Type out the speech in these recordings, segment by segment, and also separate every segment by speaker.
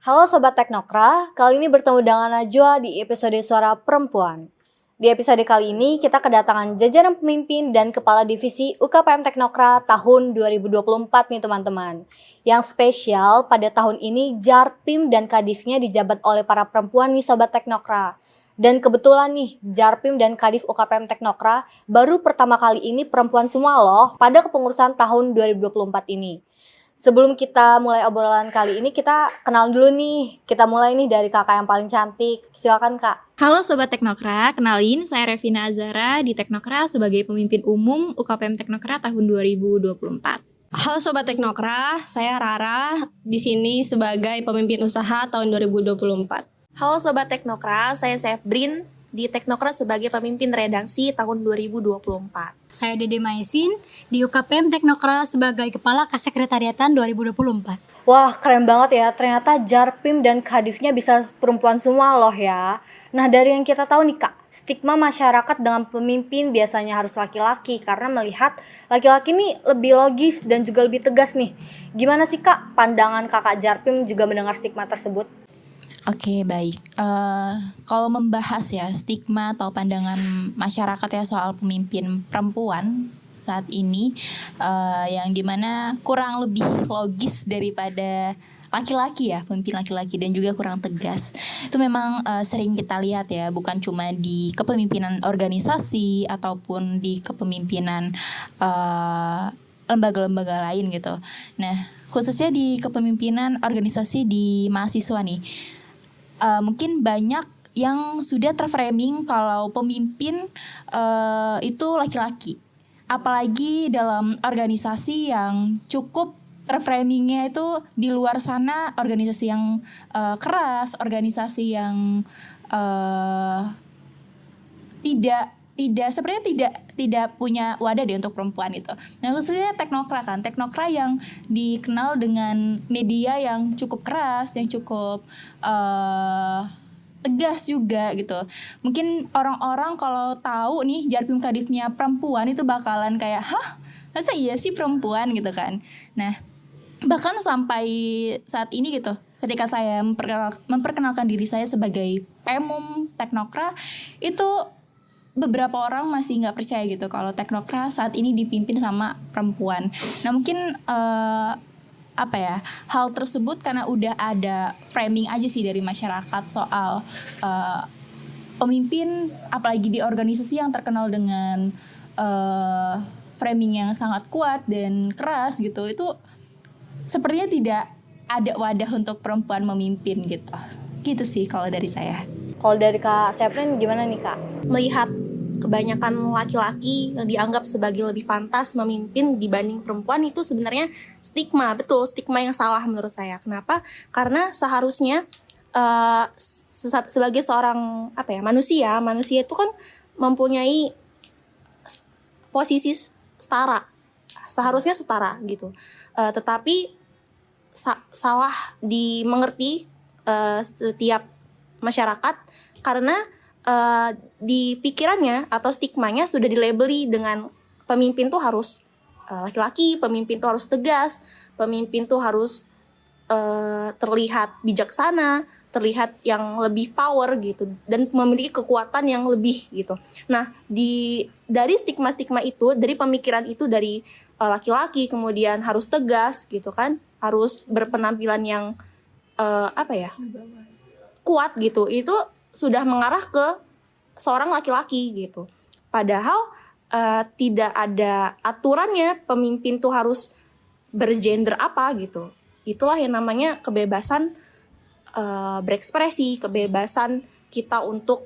Speaker 1: Halo Sobat Teknokra, kali ini bertemu dengan Najwa di episode Suara Perempuan. Di episode kali ini kita kedatangan jajaran pemimpin dan kepala divisi UKPM Teknokra tahun 2024 nih teman-teman. Yang spesial pada tahun ini Jarpim dan Kadifnya dijabat oleh para perempuan nih Sobat Teknokra. Dan kebetulan nih Jarpim dan Kadif UKPM Teknokra baru pertama kali ini perempuan semua loh pada kepengurusan tahun 2024 ini. Sebelum kita mulai obrolan kali ini, kita kenal dulu nih. Kita mulai nih dari kakak yang paling cantik. Silakan kak.
Speaker 2: Halo Sobat Teknokra, kenalin saya Revina Azara di Teknokra sebagai pemimpin umum UKPM Teknokra tahun 2024.
Speaker 3: Halo Sobat Teknokra, saya Rara di sini sebagai pemimpin usaha tahun 2024.
Speaker 4: Halo Sobat Teknokra, saya Sefbrin di Teknokra sebagai pemimpin redaksi tahun 2024.
Speaker 5: Saya Dede Maisin di UKPM Teknokra sebagai Kepala Kesekretariatan 2024.
Speaker 1: Wah, keren banget ya. Ternyata Jarpim dan Kadifnya bisa perempuan semua loh ya. Nah, dari yang kita tahu nih kak, stigma masyarakat dengan pemimpin biasanya harus laki-laki karena melihat laki-laki nih lebih logis dan juga lebih tegas nih. Gimana sih kak pandangan kakak Jarpim juga mendengar stigma tersebut?
Speaker 2: Oke, baik. Kalau membahas ya stigma atau pandangan masyarakat ya soal pemimpin perempuan saat ini, yang dimana kurang lebih logis daripada laki-laki ya, pemimpin laki-laki, dan juga kurang tegas. Itu memang sering kita lihat ya, bukan cuma di kepemimpinan organisasi ataupun di kepemimpinan lembaga-lembaga lain gitu. Nah, khususnya di kepemimpinan organisasi di mahasiswa nih. Mungkin banyak yang sudah terframing kalau pemimpin itu laki-laki. Apalagi dalam organisasi yang cukup terframingnya itu di luar sana, organisasi yang keras, organisasi yang tidak punya wadah deh untuk perempuan itu. Nah, khususnya Teknokra kan, Teknokra yang dikenal dengan media yang cukup keras, yang cukup tegas juga gitu. Mungkin orang-orang kalau tahu nih Jarpim Kadifnya perempuan itu bakalan kayak, hah? Masa iya sih perempuan gitu kan? Nah, bahkan sampai saat ini gitu, ketika saya memperkenalkan diri saya sebagai Pemum Teknokra, itu beberapa orang masih nggak percaya gitu kalau Teknokra saat ini dipimpin sama perempuan. Nah, mungkin hal tersebut karena udah ada framing aja sih dari masyarakat soal pemimpin, apalagi di organisasi yang terkenal dengan framing yang sangat kuat dan keras gitu, itu sepertinya tidak ada wadah untuk perempuan memimpin gitu sih kalau dari saya.
Speaker 1: Kalau dari kak Sefrin gimana nih kak?
Speaker 4: Melihat kebanyakan laki-laki yang dianggap sebagai lebih pantas memimpin dibanding perempuan itu sebenarnya stigma, betul, stigma yang salah menurut saya. Kenapa? Karena seharusnya sebagai seorang manusia itu kan mempunyai posisi setara, seharusnya setara gitu. Tetapi salah dimengerti setiap masyarakat karena di pikirannya atau stigmanya sudah dilabeli dengan pemimpin tuh harus laki-laki, pemimpin tuh harus tegas, pemimpin tuh harus terlihat bijaksana, terlihat yang lebih power gitu, dan memiliki kekuatan yang lebih gitu. Nah, dari stigma-stigma itu, dari pemikiran itu dari laki-laki kemudian harus tegas gitu kan, harus berpenampilan yang kuat gitu, itu sudah mengarah ke seorang laki-laki gitu. Padahal tidak ada aturannya pemimpin tuh harus bergender apa gitu. Itulah yang namanya kebebasan berekspresi, kebebasan kita untuk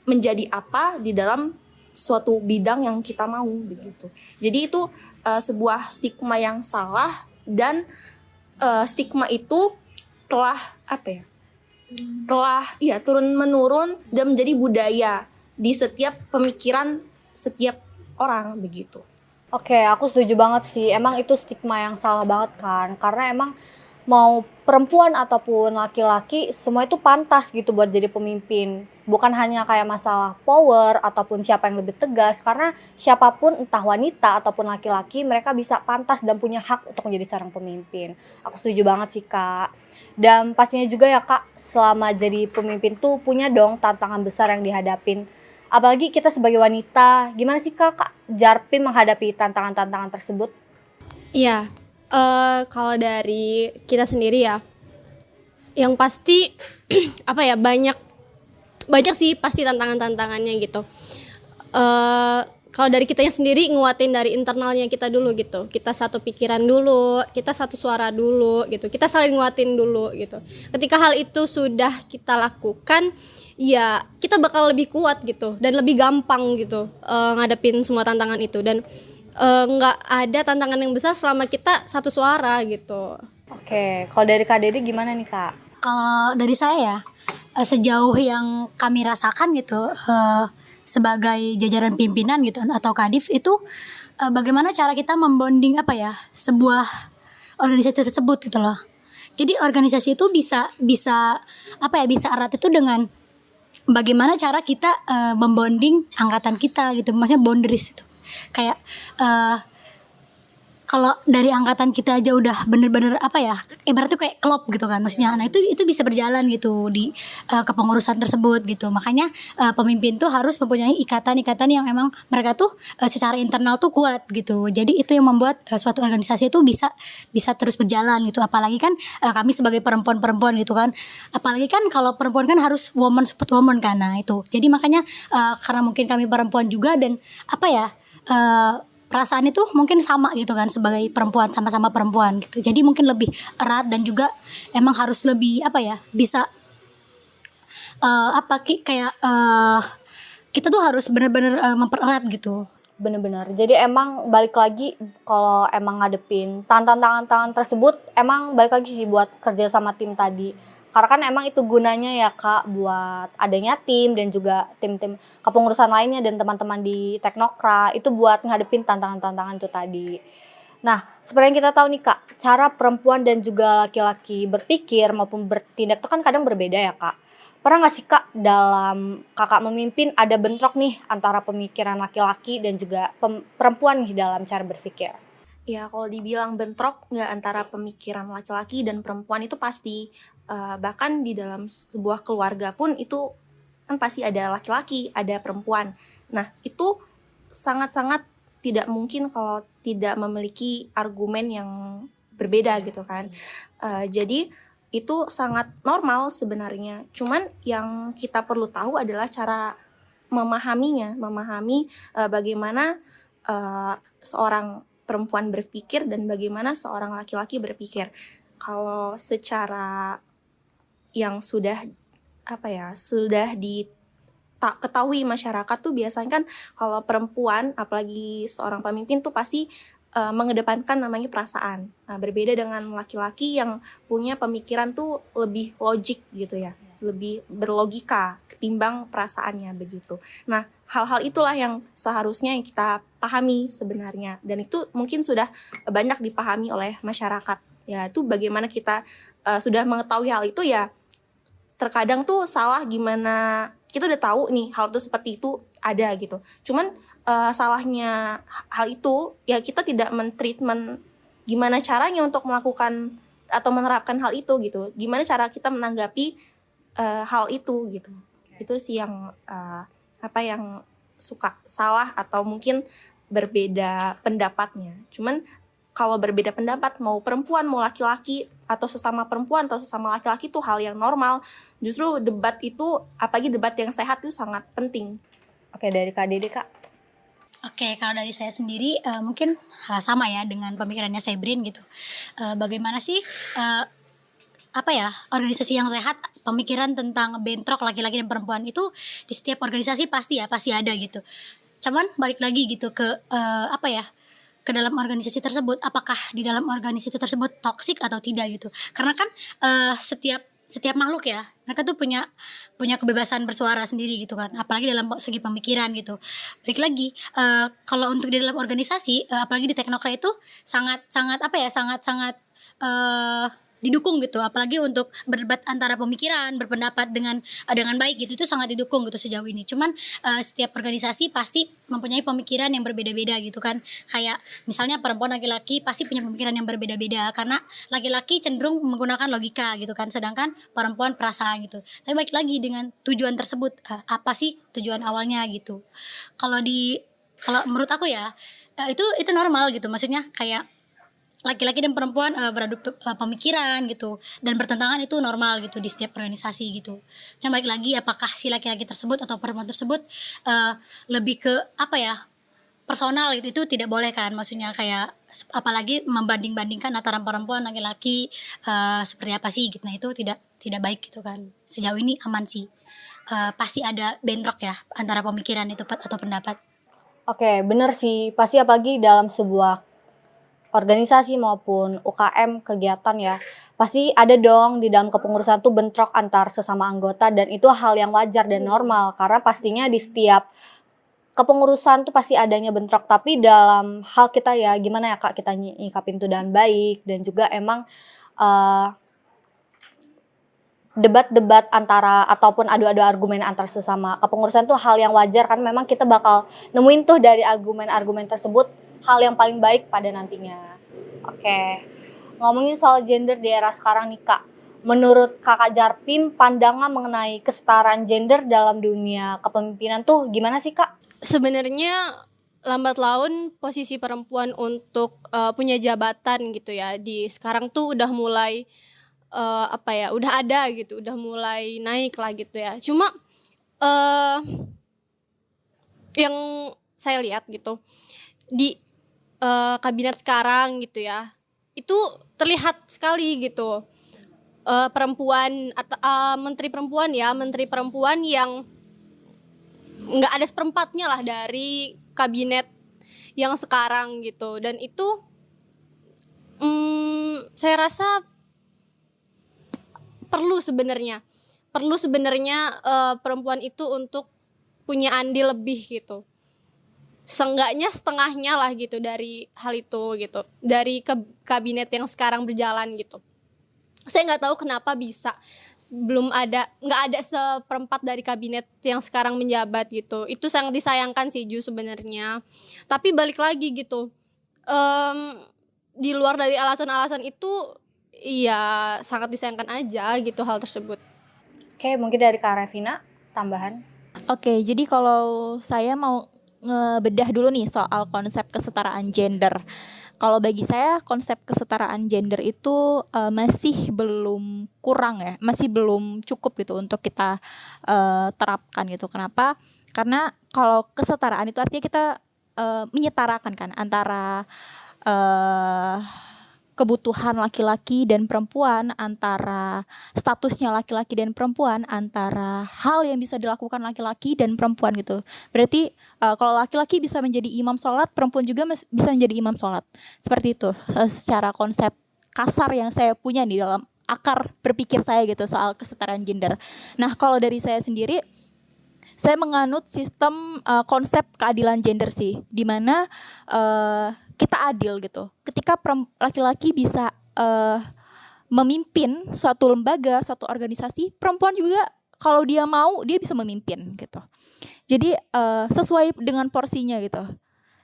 Speaker 4: menjadi apa di dalam suatu bidang yang kita mau begitu. Jadi itu sebuah stigma yang salah, dan stigma itu telah turun menurun dan menjadi budaya di setiap pemikiran setiap orang begitu.
Speaker 1: Oke, aku setuju banget sih. Emang itu stigma yang salah banget kan. Karena emang mau perempuan ataupun laki-laki semua itu pantas gitu buat jadi pemimpin. Bukan hanya kayak masalah power ataupun siapa yang lebih tegas, karena siapapun entah wanita ataupun laki-laki mereka bisa pantas dan punya hak untuk menjadi seorang pemimpin. Aku setuju banget sih Kak. Dan pastinya juga ya Kak, selama jadi pemimpin tuh punya dong tantangan besar yang dihadapin. Apalagi kita sebagai wanita, gimana sih Kak Jarpin menghadapi tantangan-tantangan tersebut?
Speaker 3: Iya, kalau dari kita sendiri ya, yang pasti apa ya, banyak banyak sih pasti tantangan-tantangannya gitu. Kalau dari kitanya sendiri nguatin dari internalnya kita dulu gitu. Kita satu pikiran dulu, kita satu suara dulu gitu. Kita saling nguatin dulu gitu. Ketika hal itu sudah kita lakukan, ya kita bakal lebih kuat gitu dan lebih gampang gitu ngadepin semua tantangan itu. Dan nggak ada tantangan yang besar selama kita satu suara gitu.
Speaker 1: Oke, kalau dari Kak Dede gimana nih Kak?
Speaker 5: Kalau dari saya ya, sejauh yang kami rasakan gitu, sebagai jajaran pimpinan gitu atau kadif itu, bagaimana cara kita membonding apa ya, sebuah organisasi tersebut gitu loh. Jadi organisasi itu bisa bisa apa ya, bisa erat itu dengan bagaimana cara kita membonding angkatan kita gitu, maksudnya boundaries itu. Kayak kalau dari angkatan kita aja udah bener-bener apa ya, ibaratnya kayak klop gitu kan maksudnya. Nah itu bisa berjalan gitu di kepengurusan tersebut gitu. Makanya pemimpin tuh harus mempunyai ikatan-ikatan yang emang mereka tuh secara internal tuh kuat gitu. Jadi itu yang membuat suatu organisasi itu bisa terus berjalan gitu. Apalagi kan kami sebagai perempuan-perempuan gitu kan. Apalagi kan kalau perempuan kan harus woman support woman kan. Nah itu. Jadi makanya karena mungkin kami perempuan juga dan apa ya, perasaan itu mungkin sama gitu kan, sebagai perempuan, sama-sama perempuan gitu. Jadi mungkin lebih erat dan juga emang harus lebih apa ya, bisa kayak kita tuh harus benar-benar mempererat gitu.
Speaker 1: Bener-bener. Jadi emang balik lagi kalau emang ngadepin tantangan-tantangan tersebut, emang balik lagi sih buat kerja sama tim tadi. Karena kan emang itu gunanya ya Kak, buat adanya tim dan juga tim-tim kepengurusan lainnya dan teman-teman di Teknokra itu buat ngadepin tantangan-tantangan itu tadi. Nah, seperti yang kita tahu nih Kak, cara perempuan dan juga laki-laki berpikir maupun bertindak itu kan kadang berbeda ya Kak. Pernah nggak sih Kak dalam Kakak memimpin ada bentrok nih antara pemikiran laki-laki dan juga perempuan nih dalam cara berpikir?
Speaker 4: Ya kalau dibilang bentrok nggak antara pemikiran laki-laki dan perempuan itu pasti. Bahkan di dalam sebuah keluarga pun itu kan pasti ada laki-laki, ada perempuan. Nah itu sangat-sangat tidak mungkin kalau tidak memiliki argumen yang berbeda gitu kan. Jadi itu sangat normal sebenarnya. Cuman yang kita perlu tahu adalah cara memahami bagaimana seorang perempuan berpikir dan bagaimana seorang laki-laki berpikir. Kalau secara yang sudah ketahui masyarakat tuh biasanya kan kalau perempuan apalagi seorang pemimpin tuh pasti mengedepankan namanya perasaan. Nah, berbeda dengan laki-laki yang punya pemikiran tuh lebih logik gitu ya, lebih berlogika ketimbang perasaannya begitu. Nah, hal-hal itulah yang seharusnya yang kita pahami sebenarnya, dan itu mungkin sudah banyak dipahami oleh masyarakat. Ya, itu bagaimana kita sudah mengetahui hal itu ya. Terkadang tuh salah gimana kita udah tahu nih hal itu seperti itu ada gitu. Cuman salahnya hal itu ya kita tidak men-treatment gimana caranya untuk melakukan atau menerapkan hal itu gitu. Gimana cara kita menanggapi hal itu gitu. Itu sih yang yang suka salah atau mungkin berbeda pendapatnya. Cuman kalau berbeda pendapat mau perempuan mau laki-laki atau sesama perempuan atau sesama laki-laki itu hal yang normal. Justru debat itu apalagi debat yang sehat itu sangat penting.
Speaker 1: Oke, dari Kak Dede Kak.
Speaker 5: Oke, kalau dari saya sendiri mungkin sama ya dengan pemikirannya Sebrin gitu. Bagaimana sih organisasi yang sehat, pemikiran tentang bentrok laki-laki dan perempuan itu di setiap organisasi pasti ada gitu. Cuman balik lagi gitu ke ke dalam organisasi tersebut, apakah di dalam organisasi tersebut toksik atau tidak gitu. Karena kan setiap makhluk ya, mereka tuh punya kebebasan bersuara sendiri gitu kan, apalagi dalam segi pemikiran gitu. Balik lagi kalau untuk di dalam organisasi apalagi di Teknokra itu sangat didukung gitu, apalagi untuk berdebat antara pemikiran, berpendapat dengan baik gitu, itu sangat didukung gitu sejauh ini. Cuman setiap organisasi pasti mempunyai pemikiran yang berbeda-beda gitu kan, kayak misalnya perempuan laki-laki pasti punya pemikiran yang berbeda-beda karena laki-laki cenderung menggunakan logika gitu kan, sedangkan perempuan perasaan gitu. Tapi balik lagi dengan tujuan tersebut, apa sih tujuan awalnya gitu. Kalau menurut aku ya, itu normal gitu, maksudnya kayak laki-laki dan perempuan beradu pemikiran gitu dan bertentangan, itu normal gitu di setiap organisasi gitu. Cuma balik lagi, apakah si laki-laki tersebut atau perempuan tersebut lebih ke apa ya, personal gitu, itu tidak boleh kan, maksudnya kayak apalagi membanding-bandingkan antara perempuan laki-laki seperti apa sih gitu. Nah itu tidak baik gitu kan. Sejauh ini aman sih. Pasti ada bentrok ya antara pemikiran itu atau pendapat.
Speaker 1: Oke, bener sih. Pasti apalagi dalam sebuah organisasi maupun UKM kegiatan ya, pasti ada dong di dalam kepengurusan tuh bentrok antar sesama anggota, dan itu hal yang wajar dan normal karena pastinya di setiap kepengurusan tuh pasti adanya bentrok. Tapi dalam hal kita ya gimana ya Kak, kita nyikapin itu dengan baik, dan juga emang debat-debat antara ataupun adu-adu argumen antar sesama kepengurusan tuh hal yang wajar kan, memang kita bakal nemuin tuh dari argumen-argumen tersebut hal yang paling baik pada nantinya. Oke, ngomongin soal gender di era sekarang nih Kak, menurut Kakak Jarpin, pandangan mengenai kesetaraan gender dalam dunia kepemimpinan tuh gimana sih Kak?
Speaker 3: Sebenarnya lambat laun posisi perempuan untuk punya jabatan gitu ya di sekarang tuh udah mulai udah ada gitu, udah mulai naik lah gitu ya. Cuma yang saya lihat gitu di kabinet sekarang gitu ya, itu terlihat sekali gitu perempuan atau menteri perempuan yang nggak ada seperempatnya lah dari kabinet yang sekarang gitu. Dan itu saya rasa perlu sebenarnya perempuan itu untuk punya andil lebih gitu, seenggaknya setengahnya lah gitu dari hal itu gitu, dari kabinet yang sekarang berjalan gitu. Saya nggak tahu kenapa bisa nggak ada seperempat dari kabinet yang sekarang menjabat gitu. Itu sangat disayangkan sih Ju sebenarnya. Tapi balik lagi gitu, di luar dari alasan-alasan itu, iya sangat disayangkan aja gitu hal tersebut.
Speaker 1: Oke, mungkin dari Kak Revina tambahan.
Speaker 2: Oke, jadi kalau saya mau ngebedah dulu nih soal konsep kesetaraan gender. Kalau bagi saya konsep kesetaraan gender itu masih belum kurang ya, masih belum cukup gitu untuk kita terapkan gitu. Kenapa? Karena kalau kesetaraan itu artinya kita menyetarakan kan antara kebutuhan laki-laki dan perempuan, antara statusnya laki-laki dan perempuan, antara hal yang bisa dilakukan laki-laki dan perempuan gitu. Berarti kalau laki-laki bisa menjadi imam sholat, perempuan juga bisa menjadi imam sholat. Seperti itu secara konsep kasar yang saya punya di dalam akar berpikir saya gitu soal kesetaraan gender. Nah kalau dari saya sendiri, saya menganut sistem konsep keadilan gender sih, di mana kita adil gitu. Ketika laki-laki bisa memimpin suatu lembaga, suatu organisasi, perempuan juga kalau dia mau dia bisa memimpin gitu. Jadi sesuai dengan porsinya gitu,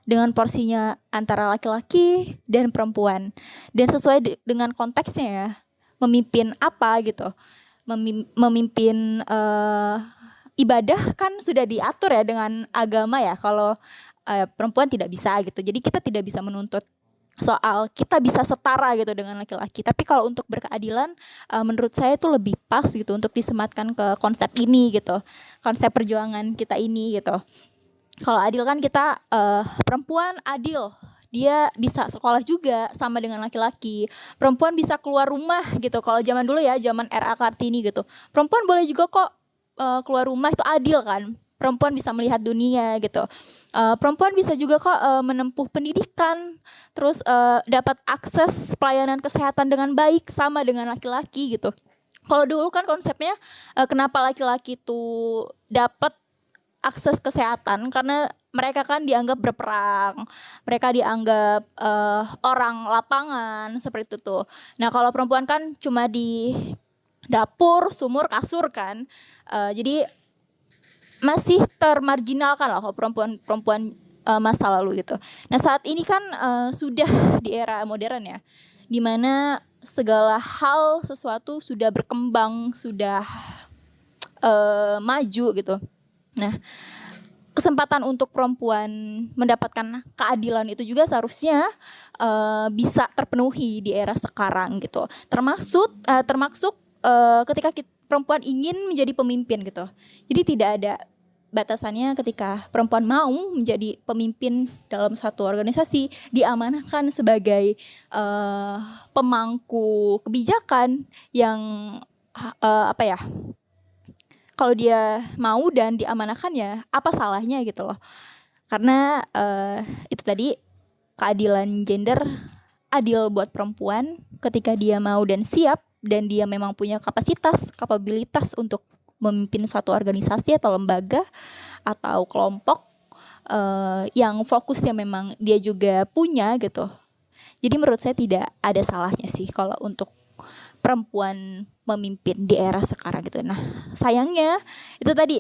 Speaker 2: dengan porsinya antara laki-laki dan perempuan, dan sesuai dengan konteksnya ya, memimpin apa gitu, memimpin ibadah kan sudah diatur ya dengan agama ya, kalau perempuan tidak bisa gitu. Jadi kita tidak bisa menuntut soal kita bisa setara gitu dengan laki-laki. Tapi kalau untuk berkeadilan, menurut saya itu lebih pas gitu untuk disematkan ke konsep ini gitu, konsep perjuangan kita ini gitu. Kalau adil kan kita perempuan adil, dia bisa sekolah juga sama dengan laki-laki. Perempuan bisa keluar rumah gitu. Kalau zaman dulu ya, zaman RA Kartini gitu, perempuan boleh juga kok keluar rumah, itu adil kan. Perempuan bisa melihat dunia gitu. Perempuan bisa juga kok menempuh pendidikan, terus dapat akses pelayanan kesehatan dengan baik sama dengan laki-laki gitu. Kalau dulu kan konsepnya kenapa laki-laki itu dapat akses kesehatan karena mereka kan dianggap berperang, mereka dianggap orang lapangan seperti itu tuh. Nah kalau perempuan kan cuma di dapur, sumur, kasur kan. Jadi masih termarginalkan lah kalau perempuan masa lalu gitu. Nah saat ini kan sudah di era modern ya, dimana segala hal sesuatu sudah berkembang, sudah maju gitu. Nah kesempatan untuk perempuan mendapatkan keadilan itu juga seharusnya bisa terpenuhi di era sekarang gitu. Termasuk ketika perempuan ingin menjadi pemimpin gitu. Jadi tidak ada batasannya ketika perempuan mau menjadi pemimpin dalam satu organisasi, diamanahkan sebagai pemangku kebijakan yang kalau dia mau dan diamanahkan ya apa salahnya gitu loh. Karena itu tadi keadilan gender, adil buat perempuan ketika dia mau dan siap dan dia memang punya kapabilitas untuk memimpin suatu organisasi atau lembaga atau kelompok yang fokusnya memang dia juga punya gitu. Jadi menurut saya tidak ada salahnya sih kalau untuk perempuan memimpin di era sekarang gitu. Nah sayangnya itu tadi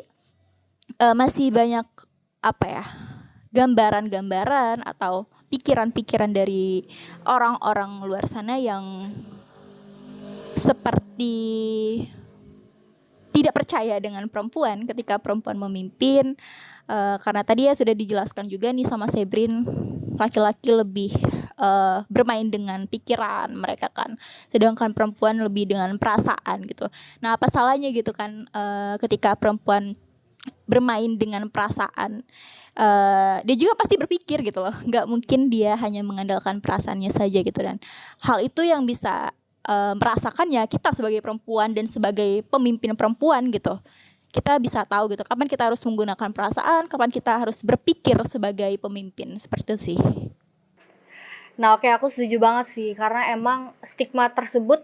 Speaker 2: masih banyak gambaran-gambaran atau pikiran-pikiran dari orang-orang luar sana yang seperti tidak percaya dengan perempuan ketika perempuan memimpin, karena tadi ya sudah dijelaskan juga nih sama Sebrin, laki-laki lebih bermain dengan pikiran mereka kan, sedangkan perempuan lebih dengan perasaan gitu. Nah apa salahnya gitu kan ketika perempuan bermain dengan perasaan, dia juga pasti berpikir gitu loh, nggak mungkin dia hanya mengandalkan perasaannya saja gitu. Dan hal itu yang bisa merasakannya kita sebagai perempuan dan sebagai pemimpin perempuan gitu. Kita bisa tahu gitu kapan kita harus menggunakan perasaan, kapan kita harus berpikir sebagai pemimpin, seperti itu sih.
Speaker 1: Nah oke, aku setuju banget sih, karena emang stigma tersebut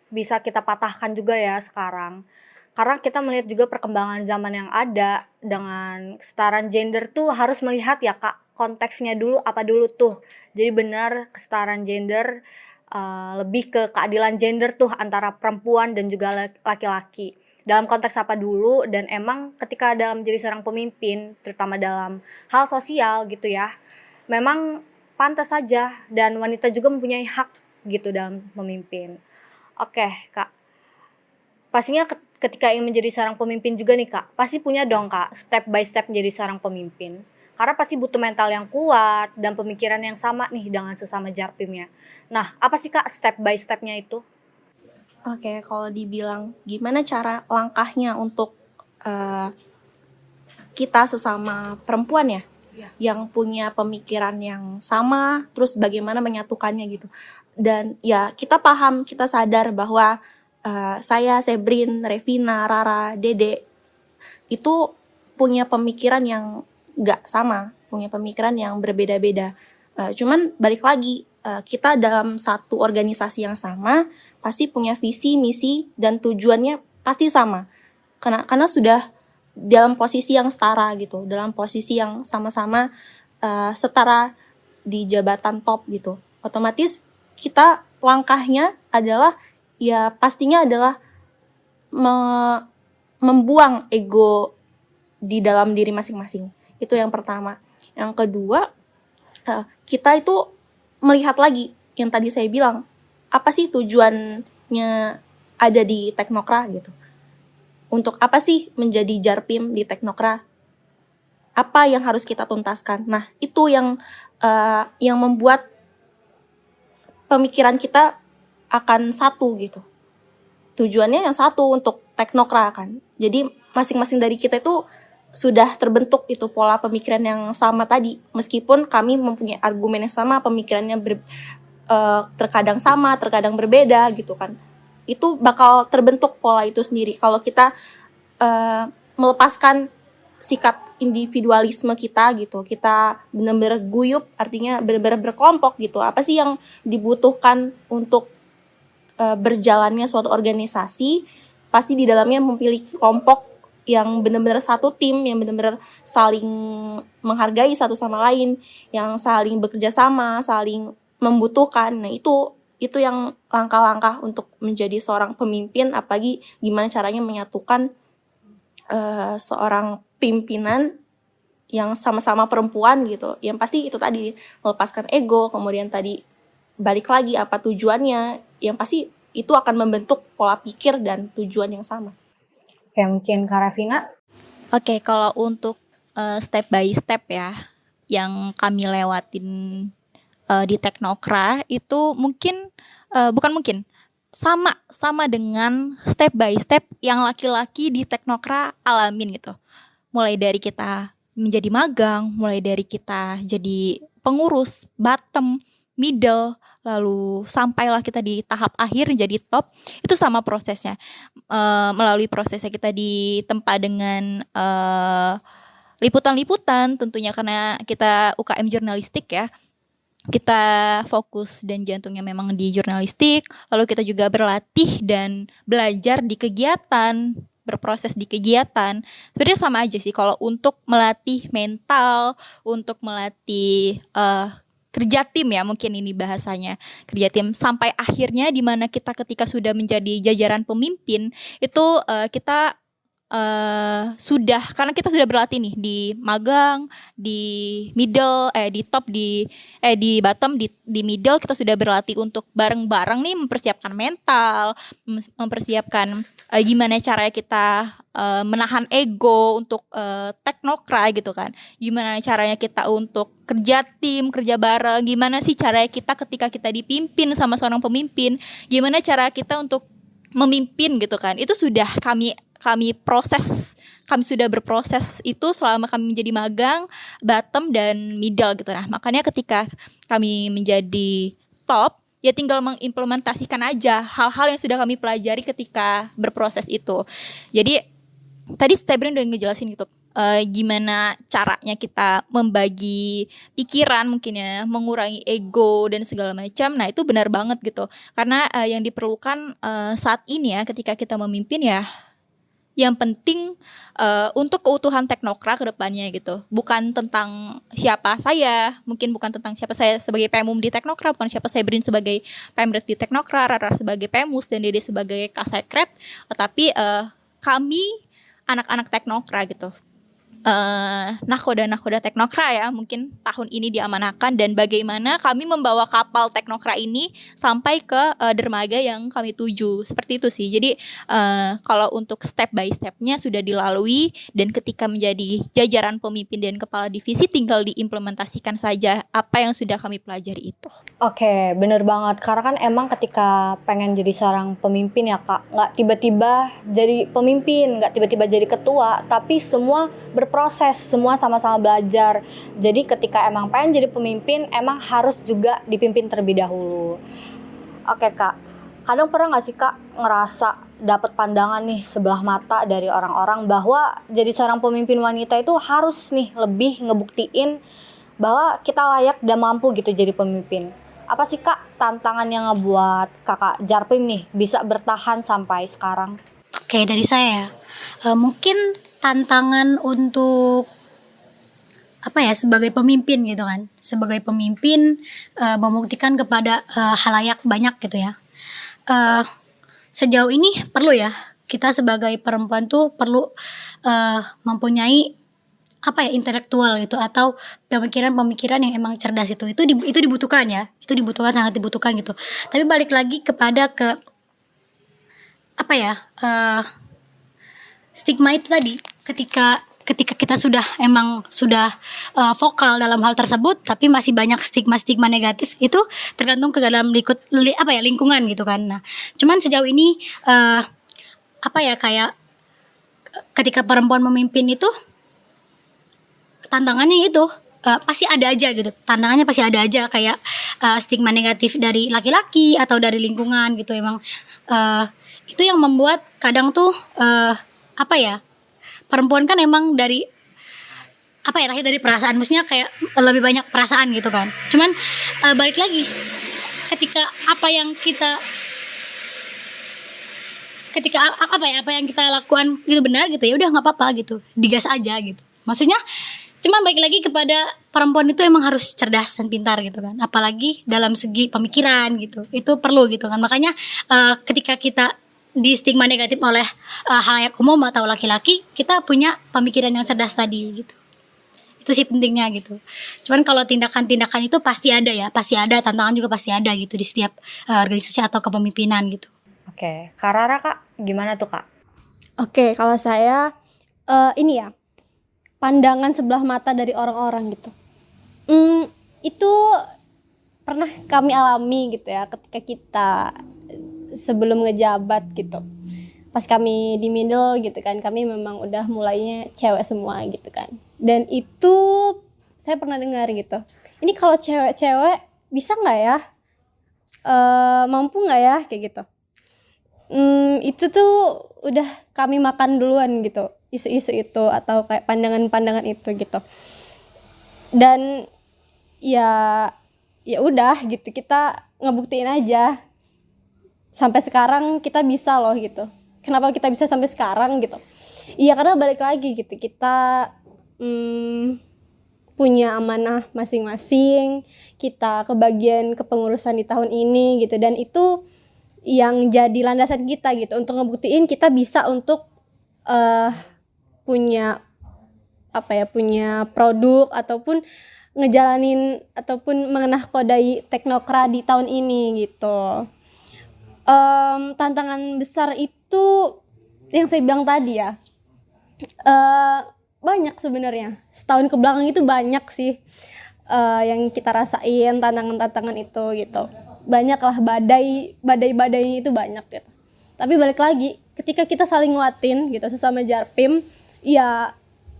Speaker 1: bisa kita patahkan juga ya sekarang. Karena kita melihat juga perkembangan zaman yang ada dengan kesetaraan gender tuh harus melihat ya Kak, konteksnya dulu apa dulu tuh. Jadi benar kesetaraan gender lebih ke keadilan gender tuh antara perempuan dan juga laki-laki. Dalam konteks apa dulu, dan emang ketika dalam jadi seorang pemimpin, terutama dalam hal sosial gitu ya, memang pantas saja dan wanita juga mempunyai hak gitu dalam memimpin. Oke Kak, pastinya ketika ingin menjadi seorang pemimpin juga nih Kak, pasti punya dong Kak step by step menjadi seorang pemimpin. Karena pasti butuh mental yang kuat dan pemikiran yang sama nih dengan sesama jarpimnya. Nah, apa sih Kak step by stepnya itu?
Speaker 4: Oke, kalau dibilang gimana cara langkahnya untuk kita sesama perempuan ya, yang punya pemikiran yang sama, terus bagaimana menyatukannya gitu. Dan ya kita paham, kita sadar bahwa saya, Sebrin, Revina, Rara, Dede itu punya pemikiran yang gak sama, punya pemikiran yang berbeda-beda. Cuman balik lagi, kita dalam satu organisasi yang sama pasti punya visi, misi, dan tujuannya pasti sama. Karena sudah dalam posisi yang setara gitu, dalam posisi yang sama-sama setara di jabatan top gitu. Otomatis kita langkahnya adalah ya pastinya adalah membuang ego di dalam diri masing-masing. Itu yang pertama. Yang kedua, kita itu melihat lagi yang tadi saya bilang, apa sih tujuannya ada di Teknokra gitu. Untuk apa sih menjadi jarpim di Teknokra? Apa yang harus kita tuntaskan? Nah, itu yang membuat pemikiran kita akan satu gitu. Tujuannya yang satu untuk Teknokra kan. Jadi masing-masing dari kita itu sudah terbentuk itu pola pemikiran yang sama tadi. Meskipun kami mempunyai argumen yang sama, pemikirannya terkadang sama, terkadang berbeda gitu kan. Itu bakal terbentuk pola itu sendiri. Kalau kita melepaskan sikap individualisme kita gitu, kita benar-benar guyup, artinya benar-benar berkelompok gitu. Apa sih yang dibutuhkan untuk berjalannya suatu organisasi? Pasti di dalamnya memiliki kelompok yang benar-benar satu tim, yang benar-benar saling menghargai satu sama lain, yang saling bekerja sama, saling membutuhkan. Nah, itu yang langkah-langkah untuk menjadi seorang pemimpin, apalagi gimana caranya menyatukan seorang pimpinan yang sama-sama perempuan gitu. Yang pasti itu tadi melepaskan ego, kemudian tadi balik lagi apa tujuannya, yang pasti itu akan membentuk pola pikir dan tujuan yang sama.
Speaker 1: Oke, mungkin Kak Revina.
Speaker 2: Oke, kalau untuk step by step ya, yang kami lewatin di Teknokra itu mungkin bukan mungkin sama dengan step by step yang laki-laki di Teknokra alamin gitu. Mulai dari kita menjadi magang, mulai dari kita jadi pengurus, bottom, middle, lalu sampailah kita di tahap akhir jadi top, itu sama prosesnya. Melalui prosesnya kita ditempa dengan liputan-liputan tentunya karena kita UKM jurnalistik ya. Kita fokus dan jantungnya memang di jurnalistik, lalu kita juga berlatih dan belajar di kegiatan, berproses di kegiatan. Sebenarnya sama aja sih kalau untuk melatih mental, untuk melatih kerja tim ya, mungkin ini bahasanya kerja tim, sampai akhirnya di mana kita ketika sudah menjadi jajaran pemimpin itu kita sudah, karena kita sudah berlatih nih di magang, di middle, di top, di bottom, di middle kita sudah berlatih untuk bareng-bareng nih mempersiapkan mental, mempersiapkan gimana caranya kita menahan ego untuk Teknokra gitu kan, gimana caranya kita untuk kerja tim, kerja bareng, gimana sih caranya kita ketika kita dipimpin sama seorang pemimpin, gimana cara kita untuk memimpin gitu kan. Itu sudah kami sudah berproses itu selama kami menjadi magang, bottom dan middle gitu. Nah, makanya ketika kami menjadi top, ya tinggal mengimplementasikan aja hal-hal yang sudah kami pelajari ketika berproses itu. Jadi tadi Stebrin udah ngejelasin gitu gimana caranya kita membagi pikiran mungkin ya, mengurangi ego dan segala macam. Nah, itu benar banget gitu. Karena yang diperlukan saat ini ya ketika kita memimpin ya, yang penting untuk keutuhan Teknokra ke depannya gitu. Bukan tentang siapa saya, mungkin bukan tentang siapa saya sebagai Pemum di Teknokra, bukan siapa saya Brin sebagai Pemret di Teknokra, Rara sebagai Pemus, dan Dede sebagai Kasekret, tetapi kami anak-anak Teknokra gitu. Nakoda Teknokra ya, mungkin tahun ini diamanahkan, dan bagaimana kami membawa kapal Teknokra ini sampai ke dermaga yang kami tuju, seperti itu sih. Jadi kalau untuk step by stepnya sudah dilalui, dan ketika menjadi jajaran pemimpin dan kepala divisi tinggal diimplementasikan saja apa yang sudah kami pelajari itu.
Speaker 1: Oke, bener banget. Karena kan emang ketika pengen jadi seorang pemimpin ya Kak, nggak tiba-tiba jadi pemimpin, nggak tiba-tiba jadi ketua, tapi semua berproses, semua sama-sama belajar. Jadi ketika emang pengen jadi pemimpin, emang harus juga dipimpin terlebih dahulu. Oke Kak, kadang pernah nggak sih Kak ngerasa dapat pandangan nih sebelah mata dari orang-orang bahwa jadi seorang pemimpin wanita itu harus nih lebih ngebuktiin bahwa kita layak dan mampu gitu jadi pemimpin. Apa sih Kak tantangan yang ngebuat Kakak Jarpim nih bisa bertahan sampai sekarang?
Speaker 5: Oke, dari saya ya. Mungkin tantangan untuk sebagai pemimpin gitu kan. Sebagai pemimpin membuktikan kepada halayak banyak gitu ya. Sejauh ini perlu ya, kita sebagai perempuan tuh perlu mempunyai intelektual gitu, atau pemikiran-pemikiran yang emang cerdas itu dibutuhkan ya, sangat dibutuhkan gitu. Tapi balik lagi kepada stigma itu tadi, ketika kita sudah vokal dalam hal tersebut, tapi masih banyak stigma negatif, itu tergantung ke dalam lingkungan gitu kan. Nah, cuman sejauh ini kayak ketika perempuan memimpin itu tantangannya itu pasti ada aja gitu. Tantangannya pasti ada aja, kayak stigma negatif dari laki-laki atau dari lingkungan gitu. Emang itu yang membuat kadang tuh perempuan kan emang lahir dari perasaan, maksudnya kayak lebih banyak perasaan gitu kan. Cuman balik lagi, ketika ketika apa yang kita lakukan itu benar gitu, ya udah nggak apa-apa gitu, digas aja gitu. Maksudnya cuman balik lagi kepada perempuan itu emang harus cerdas dan pintar gitu kan, apalagi dalam segi pemikiran gitu, itu perlu gitu kan. Makanya ketika kita di stigma negatif oleh halayak umum atau laki-laki, kita punya pemikiran yang cerdas tadi gitu. Itu sih pentingnya gitu. Cuman kalau tindakan-tindakan itu pasti ada ya, pasti ada, tantangan juga pasti ada gitu di setiap organisasi atau kepemimpinan gitu.
Speaker 1: Oke, Kak Rara, Kak, gimana tuh, Kak?
Speaker 3: Oke, kalau saya ini ya, pandangan sebelah mata dari orang-orang gitu. Itu pernah kami alami gitu ya, ketika kita sebelum ngejabat gitu. Pas kami di middle gitu kan, kami memang udah mulainya cewek semua gitu kan. Dan itu saya pernah dengar gitu, ini kalau cewek-cewek bisa nggak ya, mampu nggak ya, kayak gitu. Itu tuh udah kami makan duluan gitu, isu-isu itu atau kayak pandangan-pandangan itu gitu. Dan ya udah gitu, kita ngebuktiin aja sampai sekarang kita bisa loh gitu. Kenapa kita bisa sampai sekarang gitu? Iya, karena balik lagi gitu, kita punya amanah masing-masing, kita kebagian kepengurusan di tahun ini gitu, dan itu yang jadi landasan kita gitu untuk ngebuktiin kita bisa untuk punya punya produk ataupun ngejalanin ataupun mengenahkodai teknokrat di tahun ini gitu. Tantangan besar itu yang saya bilang tadi ya, banyak sebenarnya. Setahun kebelakang itu banyak sih yang kita rasain, tantangan-tantangan itu gitu. Banyak lah, badai-badainya itu banyak gitu. Tapi balik lagi, ketika kita saling nguatin gitu sesama Jarpim, ya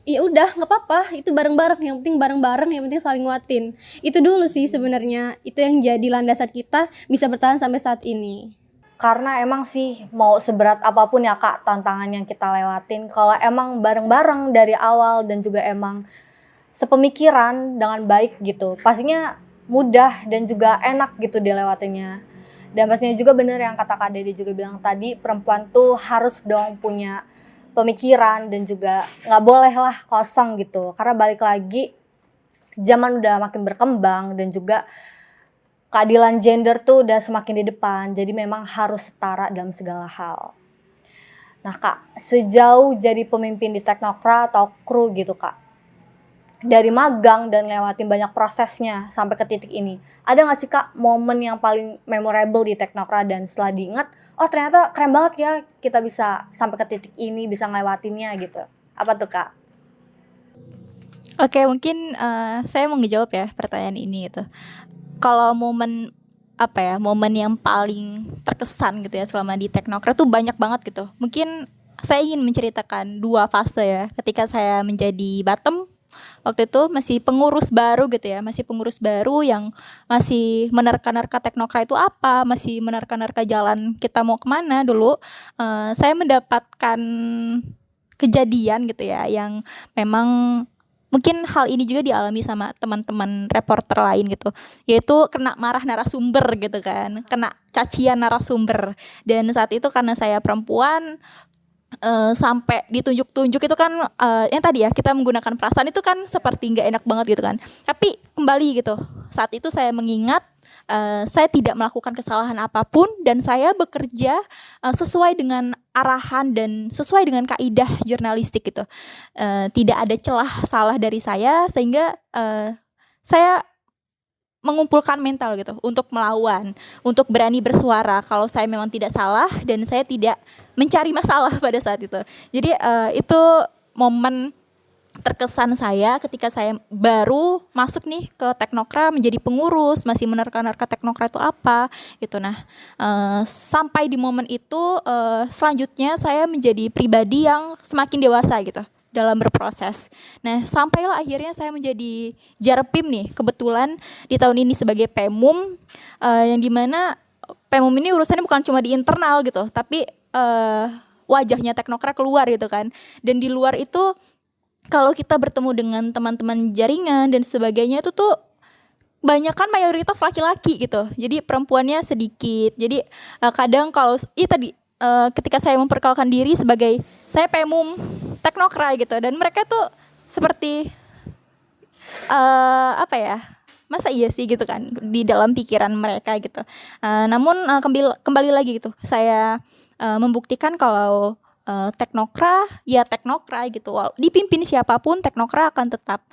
Speaker 3: udah nggak apa-apa, itu bareng-bareng, yang penting bareng-bareng, yang penting saling nguatin. Itu dulu sih sebenarnya, itu yang jadi landasan kita bisa bertahan sampai saat ini.
Speaker 1: Karena emang sih mau seberat apapun ya, Kak, tantangan yang kita lewatin, kalau emang bareng-bareng dari awal dan juga emang sepemikiran dengan baik gitu, pastinya mudah dan juga enak gitu dilewatinya. Dan pastinya juga bener yang kata Kak Dede juga bilang tadi, perempuan tuh harus dong punya pemikiran dan juga nggak boleh lah kosong gitu. Karena balik lagi zaman udah makin berkembang dan juga keadilan gender tuh udah semakin di depan, jadi memang harus setara dalam segala hal. Nah, Kak, sejauh jadi pemimpin di Teknokra atau kru gitu, Kak, dari magang dan lewatin banyak prosesnya sampai ke titik ini, ada nggak sih, Kak, momen yang paling memorable di Teknokra dan setelah diingat, oh ternyata keren banget ya kita bisa sampai ke titik ini, bisa ngelewatinnya gitu. Apa tuh, Kak?
Speaker 2: Oke, mungkin saya mau ngejawab ya pertanyaan ini gitu. Kalau momen momen yang paling terkesan gitu ya selama di Teknokra tuh banyak banget gitu. Mungkin saya ingin menceritakan 2 fase ya. Ketika saya menjadi bottom, waktu itu masih pengurus baru gitu ya, masih pengurus baru yang masih menerka-nerka Teknokra itu apa, masih menerka-nerka jalan kita mau kemana dulu. Saya mendapatkan kejadian gitu ya yang memang mungkin hal ini juga dialami sama teman-teman reporter lain gitu, yaitu kena marah narasumber gitu kan, kena cacian narasumber. Dan saat itu karena saya perempuan, sampai ditunjuk-tunjuk itu kan, yang tadi ya kita menggunakan perasaan itu kan seperti nggak enak banget gitu kan. Tapi kembali gitu, saat itu saya mengingat saya tidak melakukan kesalahan apapun dan saya bekerja sesuai dengan arahan dan sesuai dengan kaidah jurnalistik gitu. Tidak ada celah salah dari saya, sehingga saya mengumpulkan mental gitu untuk melawan, untuk berani bersuara kalau saya memang tidak salah dan saya tidak mencari masalah pada saat itu. Jadi itu momen terkesan saya ketika saya baru masuk nih ke Teknokra menjadi pengurus, masih menerka-nerka Teknokra itu apa gitu. Nah, sampai di momen itu selanjutnya saya menjadi pribadi yang semakin dewasa gitu dalam berproses. Nah, sampailah akhirnya saya menjadi Jarpim nih, kebetulan di tahun ini sebagai Pemum, yang dimana Pemum ini urusannya bukan cuma di internal gitu, tapi wajahnya Teknokra keluar gitu kan. Dan di luar itu kalau kita bertemu dengan teman-teman jaringan dan sebagainya itu tuh banyak kan mayoritas laki-laki gitu. Jadi perempuannya sedikit. Jadi kadang kalau tadi ketika saya memperkenalkan diri sebagai saya Pemum Teknokra gitu, dan mereka tuh seperti apa ya, masa iya sih gitu kan di dalam pikiran mereka gitu. Namun kembali lagi gitu, saya membuktikan kalau teknokra ya teknokra gitu. Dipimpin siapapun, teknokra akan tetap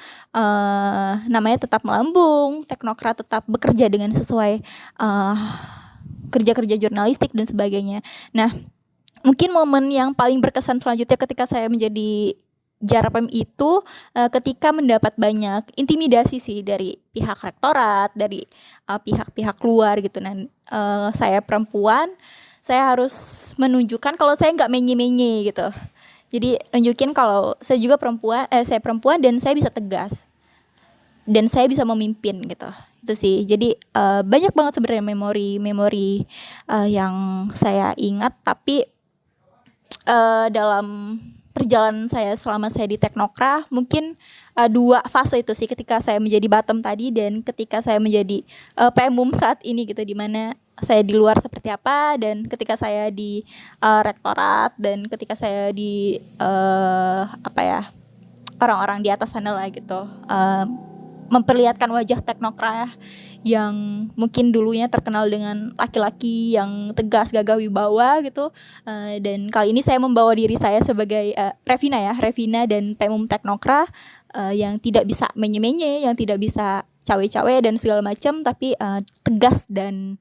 Speaker 2: namanya tetap melambung, teknokra tetap bekerja dengan sesuai kerja-kerja jurnalistik dan sebagainya. Nah, mungkin momen yang paling berkesan selanjutnya ketika saya menjadi Jarpem itu ketika mendapat banyak intimidasi sih dari pihak rektorat, dari pihak-pihak luar gitu. Dan saya perempuan, saya harus menunjukkan kalau saya nggak menye-menye gitu. Jadi nunjukin kalau saya juga perempuan, saya perempuan dan saya bisa tegas dan saya bisa memimpin gitu. Itu sih. Jadi banyak banget sebenarnya memori yang saya ingat, tapi dalam perjalanan saya selama saya di Teknokra mungkin 2 fase itu sih, ketika saya menjadi bottom tadi dan ketika saya menjadi Pemum saat ini gitu, di mana saya di luar seperti apa dan ketika saya di rektorat dan ketika saya di apa ya, orang-orang di atas sana lah gitu, memperlihatkan wajah Teknokra yang mungkin dulunya terkenal dengan laki-laki yang tegas, gagah, wibawa gitu. Dan kali ini saya membawa diri saya sebagai Revina dan Pemum Teknokra yang tidak bisa menye-menye, yang tidak bisa cawe-cawe dan segala macam, tapi tegas dan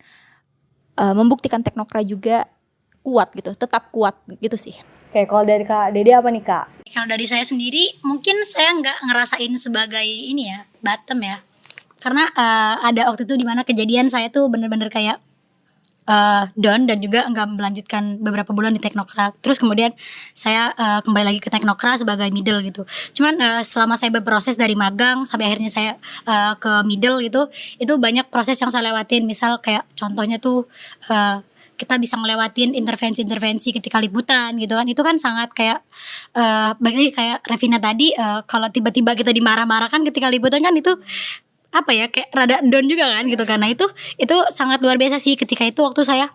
Speaker 2: membuktikan Teknokra juga kuat gitu, tetap kuat gitu sih.
Speaker 1: Oke, kalau dari Kak Dede apa nih Kak?
Speaker 5: Kalau dari saya sendiri, mungkin saya nggak ngerasain sebagai ini ya, bottom ya. Karena ada waktu itu dimana kejadian saya tuh bener-bener kayak down dan juga nggak melanjutkan beberapa bulan di Teknokra. Terus kemudian saya kembali lagi ke Teknokra sebagai middle gitu. Cuman selama saya berproses dari magang sampai akhirnya saya ke middle gitu, itu banyak proses yang saya lewatin. Misal kayak contohnya tuh kita bisa ngelewatin intervensi-intervensi ketika liputan gitu kan. Itu kan sangat kayak balik lagi kayak Revina tadi, kalau tiba-tiba kita dimarah-marahkan ketika liputan kan itu apa ya, kayak rada down juga kan gitu. Karena itu sangat luar biasa sih ketika itu waktu saya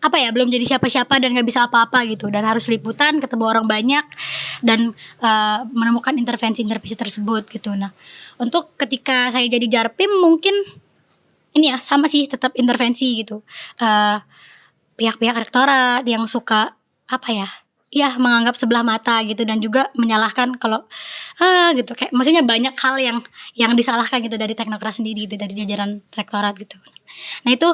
Speaker 5: apa ya, belum jadi siapa-siapa dan nggak bisa apa-apa gitu, dan harus liputan, ketemu orang banyak dan menemukan intervensi-intervensi tersebut gitu. Nah, untuk ketika saya jadi Jarpim mungkin ini ya sama sih, tetap intervensi gitu. Pihak-pihak rektorat yang suka apa ya, menganggap sebelah mata gitu, dan juga menyalahkan kalau gitu, kayak maksudnya banyak hal yang disalahkan gitu dari Teknokra sendiri gitu, dari jajaran rektorat gitu. Nah itu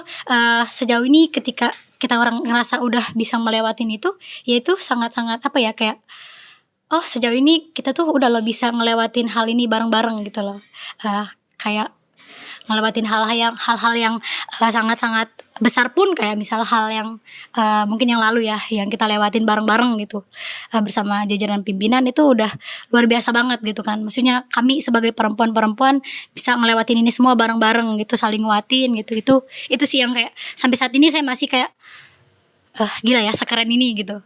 Speaker 5: sejauh ini ketika kita orang ngerasa udah bisa melewatin itu, ya itu sangat-sangat apa ya, kayak oh sejauh ini kita tuh udah lo bisa ngelewatin hal ini bareng-bareng gitu loh. Kayak ngelewatin hal-hal yang sangat-sangat besar pun, kayak misal hal yang mungkin yang lalu ya, yang kita lewatin bareng-bareng gitu bersama jajaran pimpinan, itu udah luar biasa banget gitu kan. Maksudnya kami sebagai perempuan-perempuan bisa ngelewatin ini semua bareng-bareng gitu, saling nguatin gitu. Itu sih yang kayak sampai saat ini saya masih kayak gila ya, sekeren ini gitu.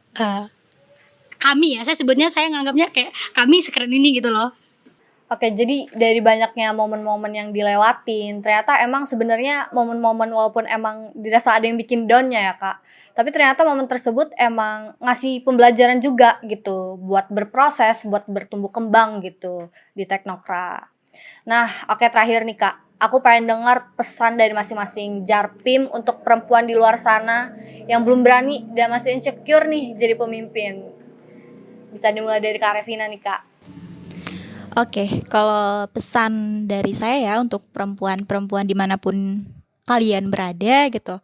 Speaker 5: Kami ya, saya sebutnya, saya nganggapnya kayak kami sekeren ini gitu loh.
Speaker 1: Oke, jadi dari banyaknya momen-momen yang dilewatin, ternyata emang sebenarnya momen-momen walaupun emang dirasa ada yang bikin down-nya ya Kak, tapi ternyata momen tersebut emang ngasih pembelajaran juga gitu, buat berproses, buat bertumbuh kembang gitu di Teknokra. Nah, oke, terakhir nih Kak, aku pengen dengar pesan dari masing-masing Jarpim untuk perempuan di luar sana yang belum berani dan masih insecure nih jadi pemimpin. Bisa dimulai dari Kak Revina nih Kak.
Speaker 2: Oke, kalau pesan dari saya ya untuk perempuan-perempuan dimanapun kalian berada gitu,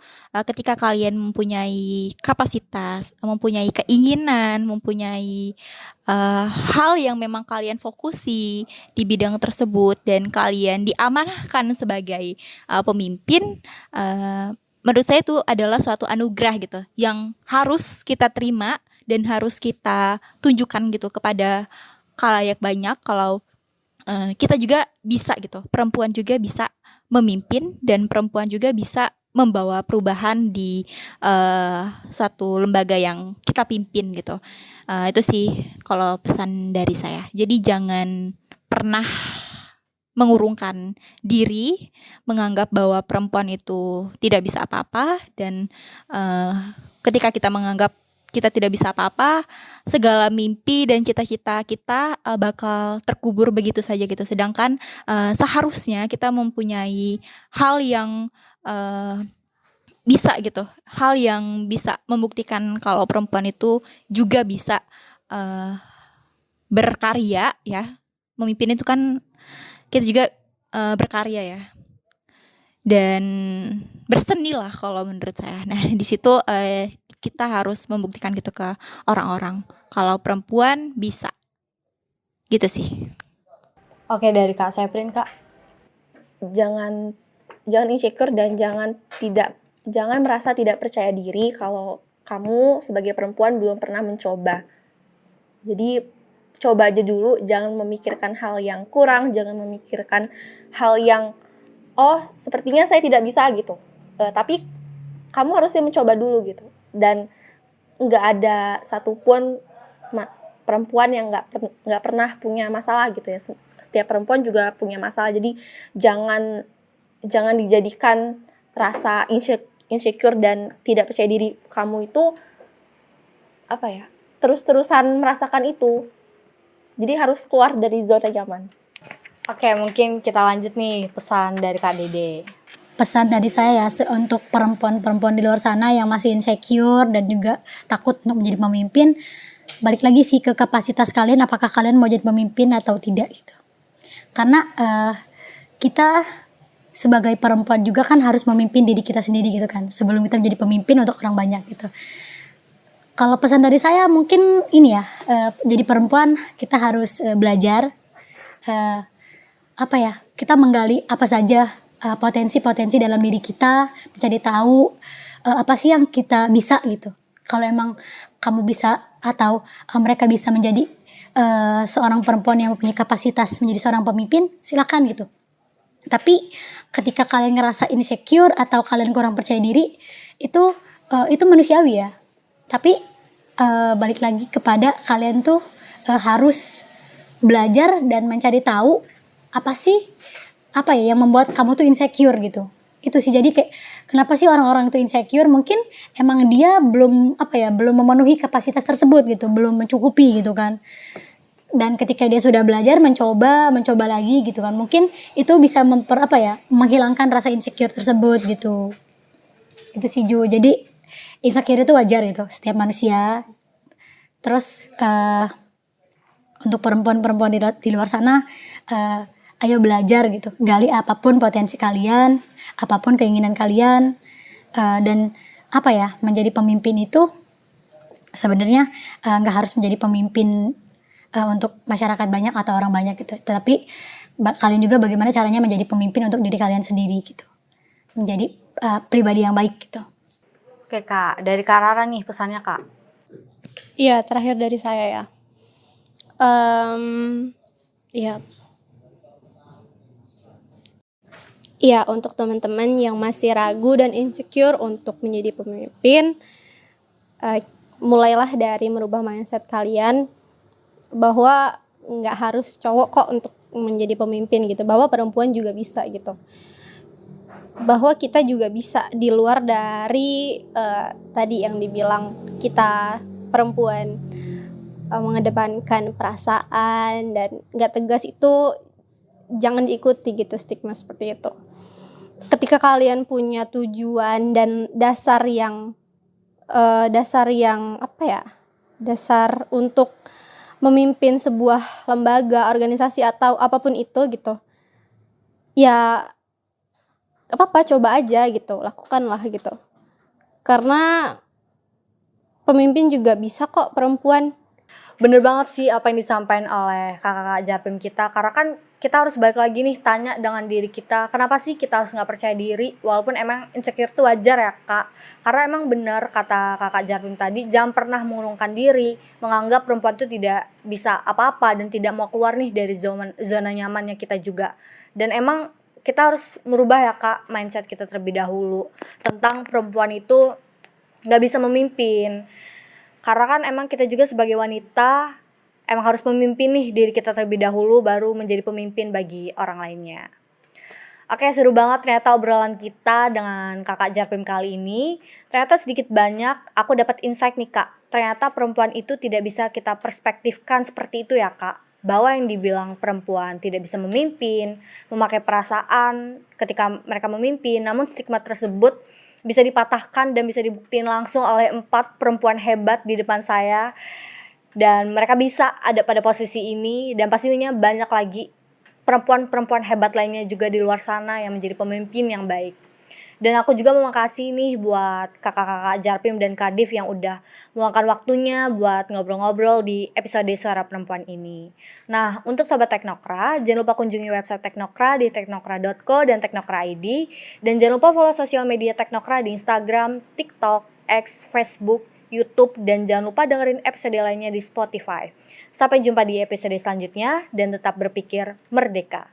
Speaker 2: ketika kalian mempunyai kapasitas, mempunyai keinginan, mempunyai hal yang memang kalian fokusi di bidang tersebut dan kalian diamanahkan sebagai pemimpin, menurut saya itu adalah suatu anugerah gitu yang harus kita terima dan harus kita tunjukkan gitu kepada khalayak banyak, kalau kita juga bisa gitu, perempuan juga bisa memimpin dan perempuan juga bisa membawa perubahan di satu lembaga yang kita pimpin gitu. Itu sih kalau pesan dari saya. Jadi jangan pernah mengurungkan diri, menganggap bahwa perempuan itu tidak bisa apa-apa, dan ketika kita menganggap kita tidak bisa apa-apa, segala mimpi dan cita-cita kita bakal terkubur begitu saja gitu. Sedangkan seharusnya kita mempunyai hal yang bisa gitu, hal yang bisa membuktikan kalau perempuan itu juga bisa berkarya ya. Memimpin itu kan kita juga berkarya ya, dan berseni lah kalau menurut saya. Nah di situ kita harus membuktikan gitu ke orang-orang kalau perempuan bisa, gitu sih.
Speaker 1: Oke, dari Kak Seprin, Kak.
Speaker 4: Jangan insecure dan jangan merasa tidak percaya diri kalau kamu sebagai perempuan belum pernah mencoba. Jadi coba aja dulu, jangan memikirkan hal yang kurang, jangan memikirkan hal yang sepertinya saya tidak bisa gitu. Tapi kamu harusnya mencoba dulu gitu. Dan nggak ada satupun perempuan yang nggak pernah punya masalah gitu ya. Setiap perempuan juga punya masalah. Jadi jangan dijadikan rasa insecure dan tidak percaya diri kamu itu terus-terusan merasakan itu. Jadi harus keluar dari zona nyaman.
Speaker 1: Oke, mungkin kita lanjut nih pesan dari Kak Dede.
Speaker 5: Pesan dari saya ya untuk perempuan-perempuan di luar sana yang masih insecure dan juga takut untuk menjadi pemimpin, balik lagi sih ke kapasitas kalian, apakah kalian mau jadi pemimpin atau tidak gitu. Karena kita sebagai perempuan juga kan harus memimpin diri kita sendiri gitu kan, sebelum kita menjadi pemimpin untuk orang banyak gitu. Kalau pesan dari saya mungkin ini ya, jadi perempuan kita harus belajar kita menggali apa saja potensi-potensi dalam diri kita, mencari tahu apa sih yang kita bisa gitu. Kalau emang kamu bisa atau mereka bisa menjadi seorang perempuan yang punya kapasitas menjadi seorang pemimpin, silakan gitu. Tapi ketika kalian ngerasa insecure atau kalian kurang percaya diri, itu manusiawi ya. Tapi balik lagi kepada kalian tuh harus belajar dan mencari tahu apa sih yang membuat kamu tuh insecure gitu. Itu sih, jadi kayak kenapa sih orang-orang itu insecure, mungkin emang dia belum memenuhi kapasitas tersebut gitu, belum mencukupi gitu kan. Dan ketika dia sudah belajar mencoba lagi gitu kan, mungkin itu bisa menghilangkan rasa insecure tersebut gitu. Itu sih Ju. Jadi insecure itu wajar gitu, setiap manusia. Terus untuk perempuan-perempuan di luar sana, ayo belajar gitu, gali apapun potensi kalian, apapun keinginan kalian, dan menjadi pemimpin itu sebenarnya nggak harus menjadi pemimpin untuk masyarakat banyak atau orang banyak gitu, tetapi kalian juga bagaimana caranya menjadi pemimpin untuk diri kalian sendiri gitu, menjadi pribadi yang baik gitu.
Speaker 1: Oke Kak, dari Kak Rara nih pesannya Kak.
Speaker 3: Iya, terakhir dari saya ya. Iya, untuk teman-teman yang masih ragu dan insecure untuk menjadi pemimpin, mulailah dari merubah mindset kalian bahwa nggak harus cowok kok untuk menjadi pemimpin gitu, bahwa perempuan juga bisa gitu, bahwa kita juga bisa di luar dari tadi yang dibilang kita perempuan mengedepankan perasaan dan nggak tegas, itu jangan diikuti gitu, stigma seperti itu. Ketika kalian punya tujuan dan dasar untuk memimpin sebuah lembaga, organisasi atau apapun itu gitu, ya apa-apa, coba aja gitu, lakukanlah gitu. Karena pemimpin juga bisa kok perempuan.
Speaker 1: Bener banget sih apa yang disampaikan oleh kakak-kakak Jarpim kita, karena kan kita harus balik lagi nih tanya dengan diri kita, kenapa sih kita harus gak percaya diri, walaupun emang insecure tuh wajar ya Kak, karena emang bener kata kakak Jarpim tadi, jangan pernah mengurungkan diri, menganggap perempuan tuh tidak bisa apa-apa dan tidak mau keluar nih dari zona nyamannya kita juga. Dan emang kita harus merubah ya Kak mindset kita terlebih dahulu tentang perempuan itu gak bisa memimpin. Karena kan emang kita juga sebagai wanita emang harus memimpin nih diri kita terlebih dahulu baru menjadi pemimpin bagi orang lainnya. Oke, seru banget ternyata obrolan kita dengan Kakak Jarpim kali ini. Ternyata sedikit banyak aku dapat insight nih Kak. Ternyata perempuan itu tidak bisa kita perspektifkan seperti itu ya Kak. Bahwa yang dibilang perempuan tidak bisa memimpin, memakai perasaan ketika mereka memimpin. Namun stigma tersebut bisa dipatahkan dan bisa dibuktiin langsung oleh 4 perempuan hebat di depan saya. Dan mereka bisa ada pada posisi ini dan pastinya banyak lagi perempuan-perempuan hebat lainnya juga di luar sana yang menjadi pemimpin yang baik. Dan aku juga mau makasih nih buat kakak-kakak Jarpim dan Kadif yang udah meluangkan waktunya buat ngobrol-ngobrol di episode Suara Perempuan ini. Nah, untuk Sobat Teknokra, jangan lupa kunjungi website Teknokra di teknokra.co dan Teknokra ID. Dan jangan lupa follow sosial media Teknokra di Instagram, TikTok, X, Facebook, YouTube, dan jangan lupa dengerin episode lainnya di Spotify. Sampai jumpa di episode selanjutnya dan tetap berpikir merdeka.